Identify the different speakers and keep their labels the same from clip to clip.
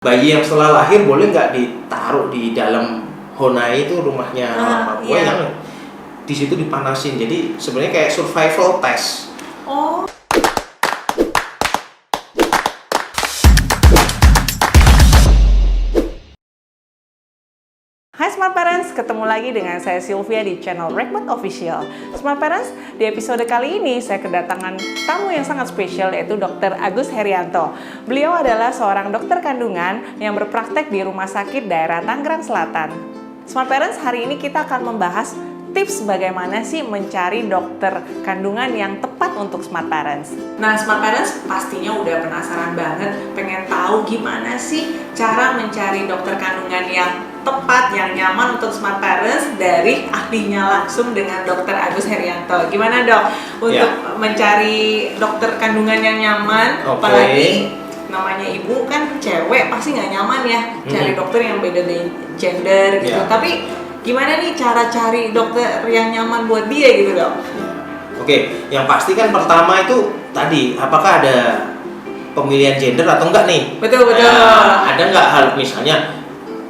Speaker 1: Bayi yang setelah lahir boleh nggak ditaruh di dalam Honai itu rumahnya orang Papua yang di situ dipanasin. Jadi sebenarnya kayak survival test.
Speaker 2: Oh. Hai Smart Parents, ketemu lagi dengan saya Sylvia di channel Rekmat Official. Smart Parents, di episode kali ini saya kedatangan tamu yang sangat spesial yaitu Dr. Agus Herianto. Beliau adalah seorang dokter kandungan yang berpraktek di Rumah Sakit Daerah Tangerang Selatan. Smart Parents, hari ini kita akan membahas tips bagaimana sih mencari dokter kandungan yang tepat untuk Smart Parents. Nah, Smart Parents pastinya udah penasaran banget, pengen tahu gimana sih cara mencari dokter kandungan yang tepat, yang nyaman untuk Smart Parents dari ahlinya langsung dengan Dr. Agus Herianto. Gimana dok untuk mencari dokter kandungan yang nyaman, apalagi namanya ibu kan cewek pasti nggak nyaman ya cari dokter yang beda dari gender gitu. Tapi gimana nih cara cari dokter yang nyaman buat dia gitu dok?
Speaker 1: Oke, yang pasti kan pertama itu tadi apakah ada pemilihan gender atau enggak nih?
Speaker 2: Betul.
Speaker 1: Ada nggak hal misalnya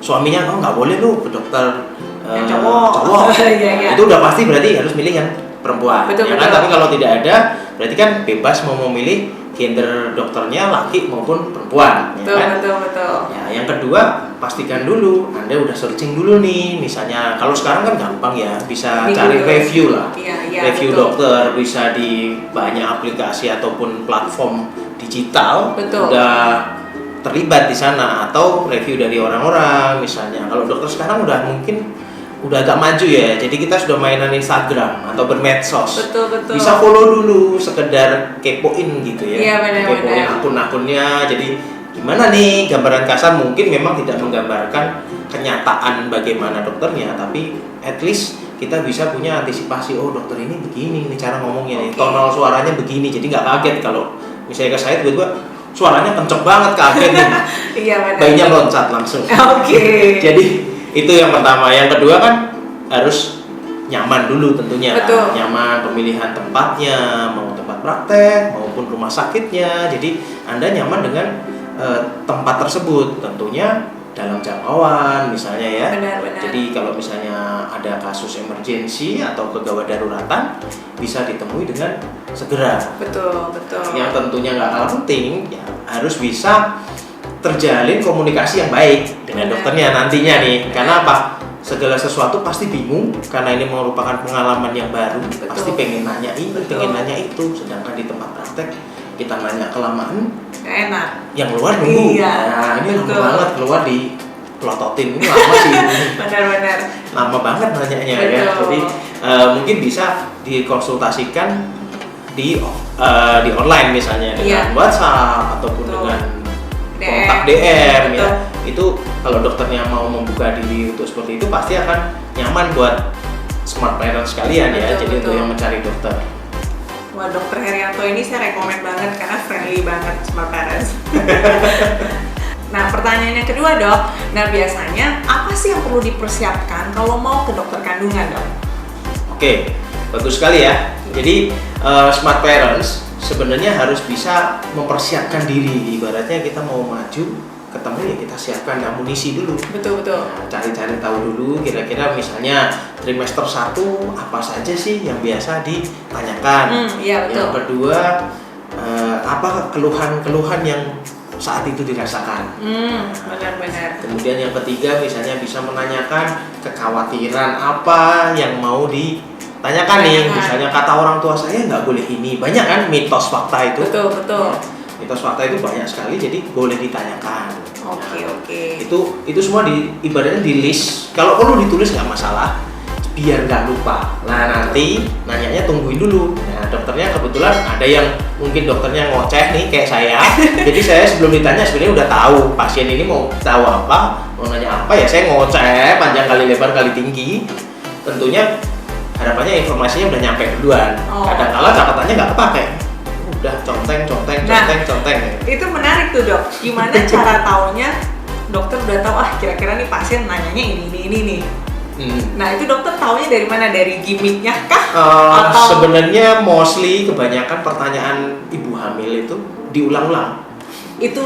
Speaker 1: suaminya nggak boleh lu ke dokter
Speaker 2: yang cowok.
Speaker 1: Iya. Itu udah pasti berarti harus milih yang perempuan.
Speaker 2: Betul.
Speaker 1: Kan? Tapi kalau tidak ada berarti kan bebas mau memilih gender dokternya laki maupun perempuan.
Speaker 2: Betul.
Speaker 1: Ya, yang kedua pastikan dulu Anda udah searching dulu nih, misalnya kalau sekarang kan gampang ya, bisa cari review lah. Review dokter bisa di banyak aplikasi ataupun platform digital. Udah terlibat di sana, atau review dari orang-orang misalnya. Kalau dokter sekarang udah agak maju ya, jadi kita sudah mainan Instagram atau bermedsos.
Speaker 2: Betul.
Speaker 1: Bisa follow dulu, sekedar kepoin gitu ya.
Speaker 2: Iya, benar.
Speaker 1: Kepoin akun-akunnya. Jadi gimana nih, gambaran kasar mungkin memang tidak menggambarkan kenyataan bagaimana dokternya, tapi at least kita bisa punya antisipasi. Oh, dokter ini begini nih cara ngomongnya nih, tonal suaranya begini, jadi nggak kaget kalau misalnya ke saya tiba-tiba suaranya kenceng banget, kaget nih.
Speaker 2: Iya, benar.
Speaker 1: Bayinya loncat langsung. Jadi itu yang pertama. Yang kedua kan harus nyaman dulu tentunya.
Speaker 2: Betul.
Speaker 1: Nyaman pemilihan tempatnya, mau tempat praktek maupun rumah sakitnya. Jadi Anda nyaman dengan tempat tersebut, tentunya dalam jangkauan misalnya ya.
Speaker 2: Benar.
Speaker 1: Jadi kalau misalnya ada kasus emergensi atau kegawat daruratan bisa ditemui dengan segera.
Speaker 2: Betul.
Speaker 1: Yang tentunya nggak kalah penting ya, harus bisa terjalin komunikasi yang baik dengan dokternya nantinya nih. Karena apa? Segala sesuatu pasti bingung karena ini merupakan pengalaman yang baru. Pasti pengen nanya ini, pengen nanya itu. Sedangkan di tempat praktek kita nanya kelamaan,
Speaker 2: gak enak.
Speaker 1: Yang luar nunggu.
Speaker 2: Iya,
Speaker 1: nah ini lama banget keluar di pelototin, ini lama sih.
Speaker 2: Benar.
Speaker 1: Lama banget nanyanya ya. Jadi mungkin bisa dikonsultasikan di online misalnya dengan WhatsApp ataupun dengan kontak DM ya. Itu kalau dokternya mau membuka diri untuk seperti itu pasti akan nyaman buat Smart Parents sekalian ya. Jadi untuk yang mencari dokter.
Speaker 2: Wah, Dr. Herianto ini saya rekomen banget karena friendly banget Smart Parents. Nah, pertanyaan yang kedua dok, nah biasanya apa sih yang perlu dipersiapkan kalau mau ke dokter kandungan dok?
Speaker 1: Oke, bagus sekali ya. Jadi Smart Parents sebenarnya harus bisa mempersiapkan diri. Ibaratnya kita mau maju ketemu ya kita siapkan amunisi dulu. Betul. Nah, cari-cari tahu dulu kira-kira misalnya trimester 1 apa saja sih yang biasa ditanyakan. Yang kedua apa keluhan-keluhan yang saat itu dirasakan.
Speaker 2: Benar.
Speaker 1: Kemudian yang ketiga misalnya bisa menanyakan kekhawatiran apa yang mau ditanyakan nih. Misalnya kata orang tua saya nggak boleh ini. Banyak kan mitos fakta itu.
Speaker 2: Betul.
Speaker 1: Mitos fakta itu banyak sekali, jadi boleh ditanyakan.
Speaker 2: Oke.
Speaker 1: Itu semua ibaratnya di list. Kalau perlu ditulis nggak masalah, biar nggak lupa. Nah nanti nanyanya tungguin dulu. Nah dokternya kebetulan ada yang mungkin dokternya ngoceh nih kayak saya. Jadi saya sebelum ditanya sebenarnya udah tahu pasien ini mau tahu apa, mau nanya apa ya saya ngoceh panjang kali lebar kali tinggi. Tentunya harapannya informasinya udah nyampe duluan. Kadang-kala catatannya nggak kepake. Udah conteng.
Speaker 2: Itu menarik tuh dok. Gimana cara taunya dokter udah tahu kira-kira nih pasien nanyanya ini nih. Nah itu dokter taunya dari mana? Dari gimmicknya kah?
Speaker 1: Sebenarnya mostly kebanyakan pertanyaan ibu hamil itu diulang-ulang. Itu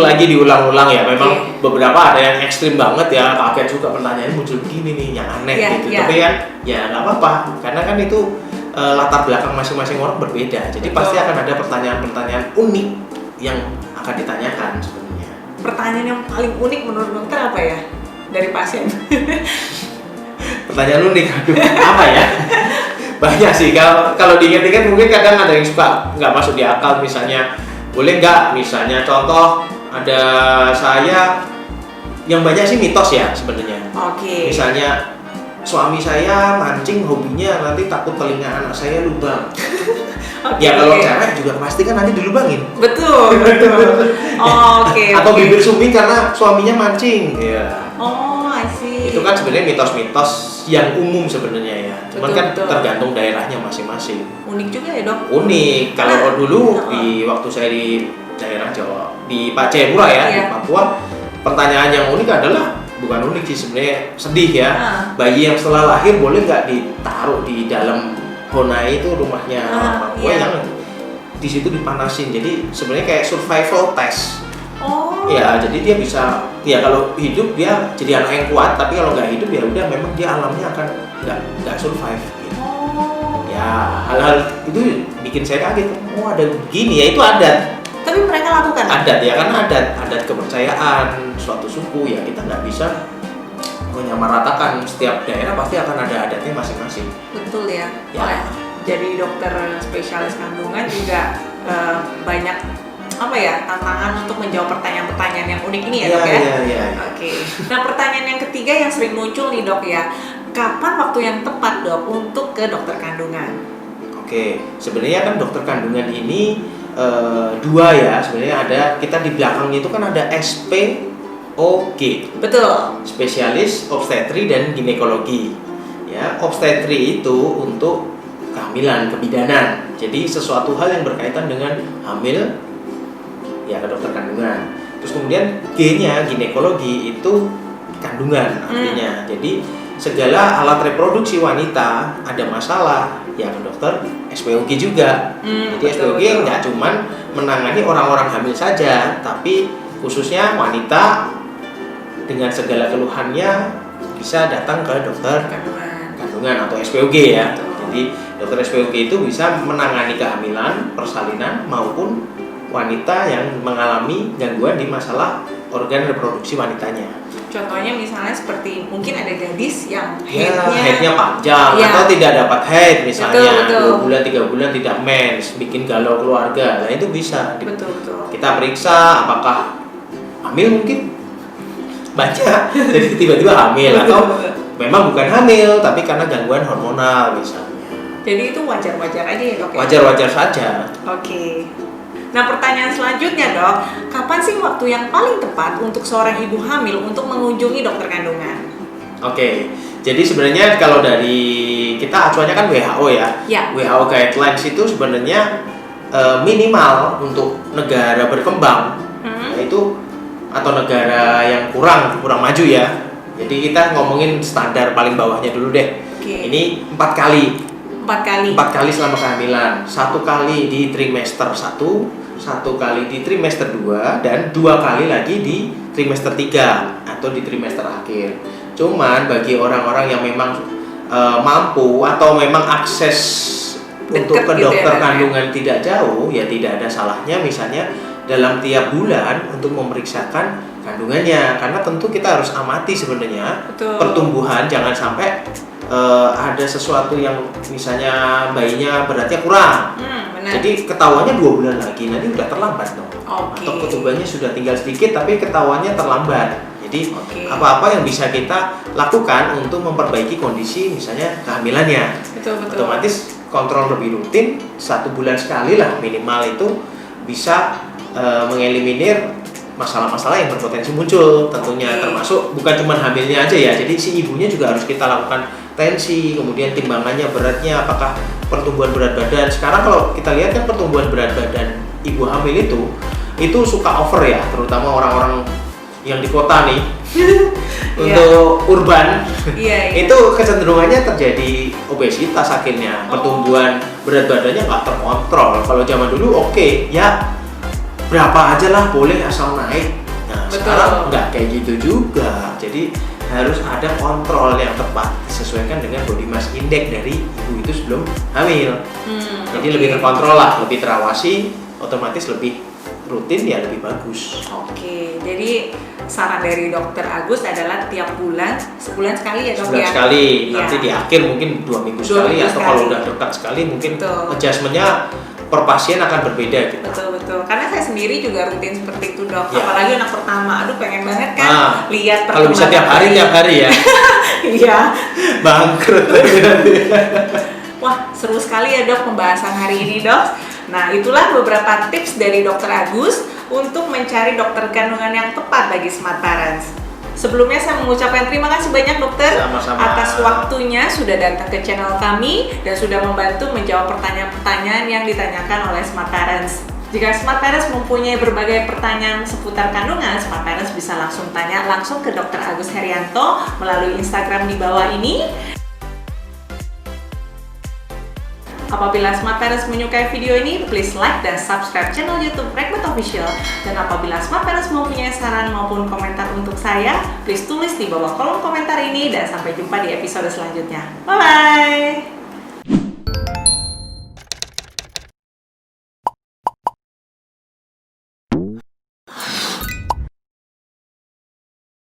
Speaker 1: lagi diulang-ulang ya. Memang beberapa ada yang ekstrim banget ya, kaget juga pertanyaan muncul begini nih, yang aneh gitu. Tapi kan ya nggak apa-apa, karena kan itu latar belakang masing-masing orang berbeda. Jadi pasti akan ada pertanyaan-pertanyaan unik yang akan ditanyakan sebenarnya.
Speaker 2: Pertanyaan yang paling unik menurut dokter apa ya dari pasien?
Speaker 1: Pertanyaan unik, aduh, apa ya? Banyak sih, kalau diingat-ingat mungkin kadang ada yang suka nggak masuk di akal. Misalnya, boleh nggak misalnya contoh ada saya yang banyak sih mitos ya sebenarnya.
Speaker 2: Oke.
Speaker 1: Misalnya suami saya mancing, hobinya nanti takut telinga anak saya lubang. Ya kalau cewek juga pasti kan nanti dilubangin.
Speaker 2: Betul. Oke.
Speaker 1: Atau bibir sumbi karena suaminya mancing. Ya.
Speaker 2: Oh, I see.
Speaker 1: Itu kan sebenarnya mitos-mitos yang umum sebenarnya ya. Cuman kan tergantung daerahnya masing-masing.
Speaker 2: Unik juga ya, Dok.
Speaker 1: Unik. Kalau dulu di waktu saya di daerah Jawa, di Jayapura ya, di Papua, pertanyaan yang unik adalah bukan unik sih sebenarnya, sedih ya. Bayi yang setelah lahir boleh nggak ditaruh di dalam Honai itu rumahnya Papua yang di situ dipanasin. Jadi sebenarnya kayak survival test. Ya, jadi dia bisa, ya kalau hidup dia jadi anak yang kuat, tapi kalau nggak hidup ya udah memang dia alamnya akan nggak survive. Gitu. Ya hal-hal itu bikin saya kaget. Oh ada begini ya, itu adat.
Speaker 2: Tapi mereka lakukan?
Speaker 1: Adat ya, karena adat kepercayaan suatu suku ya, kita nggak bisa menyamaratakan. Setiap daerah pasti akan ada adatnya masing-masing.
Speaker 2: Betul ya.
Speaker 1: Ya.
Speaker 2: Jadi dokter spesialis kandungan juga banyak tantangan untuk menjawab pertanyaan-pertanyaan yang unik ini ya, Dok ya?
Speaker 1: Iya.
Speaker 2: Oke. Nah, pertanyaan yang ketiga yang sering muncul nih, Dok ya. Kapan waktu yang tepat, Dok, untuk ke dokter kandungan?
Speaker 1: Oke, sebenarnya kan dokter kandungan ini dua ya. Sebenarnya ada, kita di belakangnya itu kan ada SPOG.
Speaker 2: Betul.
Speaker 1: Spesialis obstetri dan ginekologi. Ya, obstetri itu untuk kehamilan, kebidanan. Jadi sesuatu hal yang berkaitan dengan hamil, ya ke dokter kandungan. Terus kemudian G-nya ginekologi itu kandungan artinya. Jadi segala alat reproduksi wanita ada masalah ya ke dokter SPOG juga. Jadi SPOG nggak cuman menangani orang-orang hamil saja, tapi khususnya wanita dengan segala keluhannya bisa datang ke dokter kandungan atau SPOG ya. Jadi dokter SPOG itu bisa menangani kehamilan, persalinan maupun wanita yang mengalami gangguan di masalah organ reproduksi wanitanya.
Speaker 2: Contohnya misalnya seperti mungkin ada gadis yang
Speaker 1: headnya panjang atau tidak dapat head misalnya, 2 bulan 3 bulan tidak mens, bikin galau keluarga. Nah itu bisa kita periksa apakah hamil, mungkin banyak jadi tiba-tiba hamil atau memang bukan hamil tapi karena gangguan hormonal misalnya.
Speaker 2: Jadi itu wajar-wajar aja ya, Dok?
Speaker 1: Wajar-wajar saja.
Speaker 2: Oke. Nah, pertanyaan selanjutnya, Dok, kapan sih waktu yang paling tepat untuk seorang ibu hamil untuk mengunjungi dokter kandungan?
Speaker 1: Oke, jadi sebenarnya kalau dari kita acuannya kan WHO ya. WHO guidelines itu sebenarnya minimal untuk negara berkembang, yaitu atau negara yang kurang maju ya. Jadi kita ngomongin standar paling bawahnya dulu deh. Ini 4 kali. 4 kali selama kehamilan. 1 kali di trimester 1, 1 kali di trimester 2, dan 2 kali lagi di trimester 3 atau di trimester akhir. Cuman bagi orang-orang yang memang mampu atau memang akses untuk ke dokter kandungan tidak jauh, ya tidak ada salahnya misalnya dalam tiap bulan untuk memeriksakan kandungannya, karena tentu kita harus amati sebenarnya pertumbuhan, jangan sampai ada sesuatu yang misalnya bayinya beratnya kurang. Jadi ketahuannya 2 bulan lagi, nanti udah terlambat dong. Atau pertumbuhannya sudah tinggal sedikit tapi ketahuannya terlambat. Jadi apa-apa yang bisa kita lakukan untuk memperbaiki kondisi misalnya kehamilannya. Otomatis kontrol lebih rutin, 1 bulan sekali lah minimal, itu bisa mengeliminir masalah-masalah yang berpotensi muncul tentunya, termasuk bukan cuma hamilnya aja ya. Jadi si ibunya juga harus kita lakukan tensi, kemudian timbangannya, beratnya, apakah pertumbuhan berat badan. Sekarang kalau kita lihat kan pertumbuhan berat badan ibu hamil itu suka over ya, terutama orang-orang yang di kota nih. Untuk urban itu kecenderungannya terjadi obesitas akhirnya, pertumbuhan berat badannya nggak terkontrol. Kalau zaman dulu ya berapa aja lah boleh asal naik. Nah
Speaker 2: Betul.
Speaker 1: sekarang nggak kayak gitu juga, jadi harus ada kontrol yang tepat disesuaikan dengan body mass index dari ibu itu sebelum hamil. Jadi lebih terkontrol lah, lebih terawasi, otomatis lebih rutin ya lebih bagus.
Speaker 2: Oke, jadi saran dari Dokter Agus adalah tiap bulan, sebulan sekali ya dok
Speaker 1: Sebulan
Speaker 2: ya?
Speaker 1: sekali,
Speaker 2: Iya.
Speaker 1: nanti di akhir mungkin 2 minggu
Speaker 2: 2
Speaker 1: sekali
Speaker 2: minggu
Speaker 1: atau kalau
Speaker 2: sekali.
Speaker 1: udah dekat sekali mungkin
Speaker 2: Betul.
Speaker 1: adjustmentnya per pasien akan berbeda gitu.
Speaker 2: Betul. Karena saya sendiri juga rutin seperti itu dok.
Speaker 1: Ya.
Speaker 2: Apalagi anak pertama, aduh pengen banget kan
Speaker 1: Nah,
Speaker 2: lihat
Speaker 1: kalau bisa tiap hari ya
Speaker 2: Iya.
Speaker 1: bangkrut nanti.
Speaker 2: Wah, seru sekali ya dok pembahasan hari ini dok. Nah, itulah beberapa tips dari Dokter Agus untuk mencari dokter kandungan yang tepat bagi smart parents. Sebelumnya saya mengucapkan terima kasih banyak dokter
Speaker 1: Sama-sama.
Speaker 2: atas waktunya sudah datang ke channel kami dan sudah membantu menjawab pertanyaan-pertanyaan yang ditanyakan oleh smart parents. Jika smart parents mempunyai berbagai pertanyaan seputar kandungan, smart parents bisa langsung tanya langsung ke Dokter Agus Herianto melalui Instagram di bawah ini. Apabila Smart Parents menyukai video ini, please like dan subscribe channel YouTube Rekmat Official. Dan apabila Smart Parents mempunyai saran maupun komentar untuk saya, please tulis di bawah kolom komentar ini dan sampai jumpa di episode selanjutnya. Bye-bye!